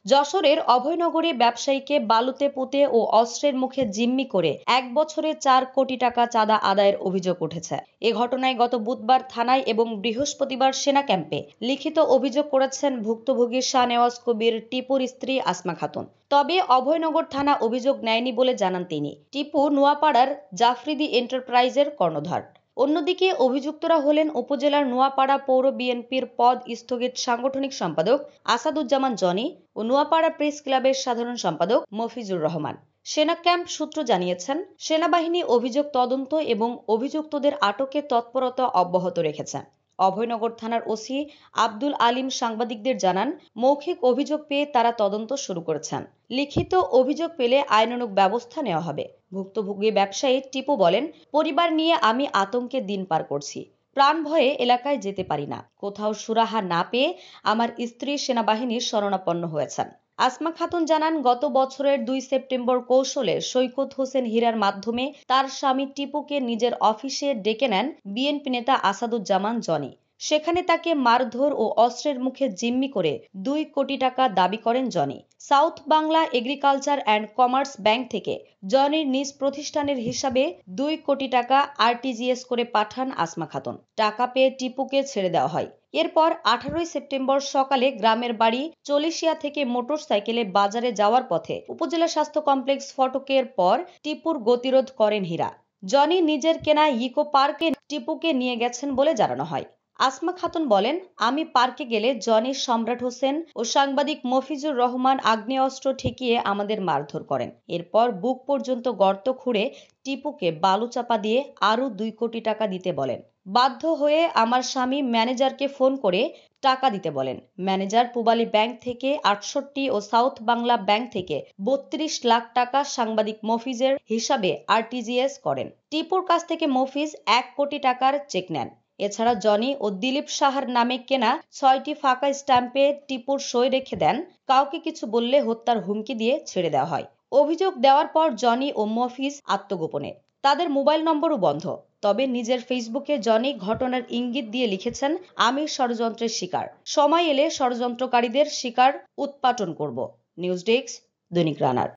যশোরের অভয়নগরে ব্যবসায়ীকে বালুতে পুঁতে ও অস্ত্রের মুখে জিম্মি করে ১ বছরে ৪ কোটি টাকা চাঁদা আদায়ের অভিযোগ উঠেছে। এ ঘটনায় গত বুধবার থানায় এবং বৃহস্পতিবার সেনা ক্যাম্পে লিখিত অভিযোগ করেছেন ভুক্তভোগী শাহনেওয়াজ কবির টিপুর স্ত্রী আসমা খাতুন। তবে অভয়নগর থানা অভিযোগ নেয়নি বলে জানান তিনি। টিপু নোয়াপাড়ার জাফরিদি এন্টারপ্রাইজের কর্ণধার। অন্যদিকে অভিযুক্তরা হলেন উপজেলার নোয়াপাড়া পৌর বিএনপির পদ স্থগিত সাংগঠনিক সম্পাদক আসাদুজ্জামান জনি ও নোয়াপাড়া প্রেস ক্লাবের সাধারণ সম্পাদক মফিজুর রহমান। সেনা ক্যাম্প সূত্র জানিয়েছেন, সেনাবাহিনী অভিযোগ তদন্ত এবং অভিযুক্তদের আটকে তৎপরতা অব্যাহত রেখেছে। অভয়নগর থানার ওসি আব্দুল আলিম সাংবাদিকদের জানান, মৌখিক অভিযোগ পেয়ে তারা তদন্ত শুরু করেছেন। লিখিত অভিযোগ পেলে আইনানুগ ব্যবস্থা নেওয়া হবে। ভুক্তভোগী ব্যবসায়ী টিপু বলেন, পরিবার নিয়ে আমি আতঙ্কে দিন পার করছি। প্রাণ ভয়ে এলাকায় যেতে পারি না। কোথাও সুরাহা না পেয়ে আমার স্ত্রী সেনাবাহিনীর শরণাপন্ন হয়েছেন। আসমা খাতুন জানান, গত বছরের ২ সেপ্টেম্বর কৌশলে সৈকত হোসেন হীরার মাধ্যমে তার স্বামী টিপুকে নিজের অফিসে ডেকে নেন বিএনপি নেতা আসাদুজ্জামান জনি। সেখানে তাকে মারধর ও অস্ত্রের মুখে জিম্মি করে ২ কোটি টাকা দাবি করেন Johnny. South Bangla agriculture and commerce bank থেকে জনির নিজ প্রতিষ্ঠানের হিসাবে ২ কোটি টাকা আরটিজিএস করে পাঠান আসমা খাতুন। টাকা পেয়ে টিপুকে ছেড়ে দেওয়া হয়। এরপর ১৮ সেপ্টেম্বর সকালে গ্রামের বাড়ি চলিশিয়া থেকে মোটরসাইকেলে বাজারে যাওয়ার পথে উপজেলা স্বাস্থ্য কমপ্লেক্স ফটকের পর টিপুর গতিরোধ করেন হীরা। জনি নিজের কেনা ইকো পার্কে টিপুকে নিয়ে গেছেন বলে জানানো হয়। আসমা খাতুন বলেন, আমি পার্কে গেলে জনি, সম্রাট হোসেন ও সাংবাদিক মফিজুর রহমান আগ্নেয়াস্ত্র ঠেকিয়ে আমাদের মারধর করেন। এরপর বুক পর্যন্ত গর্ত খুঁড়ে টিপুকে বালু চাপা দিয়ে আরও ২ কোটি টাকা দিতে বলেন। বাধ্য হয়ে আমার স্বামী ম্যানেজারকে ফোন করে টাকা দিতে বলেন। ম্যানেজার পূবালী ব্যাংক থেকে ৬৮ ও সাউথ বাংলা ব্যাংক থেকে ৩২ লাখ টাকা সাংবাদিক মফিজের হিসাবে আরটিজিএস করেন। টিপুর কাছ থেকে মফিজ ১ কোটি টাকার চেক নেন। এছাড়া জনি ও দিলীপ সাহার নামে কেনা ৬টি ফাঁকা স্ট্যাম্পে টিপুর সই রেখে দেন। কাউকে কিছু বললে হত্যার হুমকি দিয়ে ছেড়ে দেওয়া হয়। অভিযোগ দেওয়ার পর জনি ও মফিজ আত্মগোপনে। তাদের মোবাইল নম্বরও বন্ধ। তবে নিজের ফেসবুকে জনি ঘটনার ইঙ্গিত দিয়ে লিখেছেন, আমি ষড়যন্ত্রের শিকার। সময় এলে ষড়যন্ত্রকারীদের শিকার উৎপাটন করব। নিউজ ডেস্ক, দৈনিক রানার।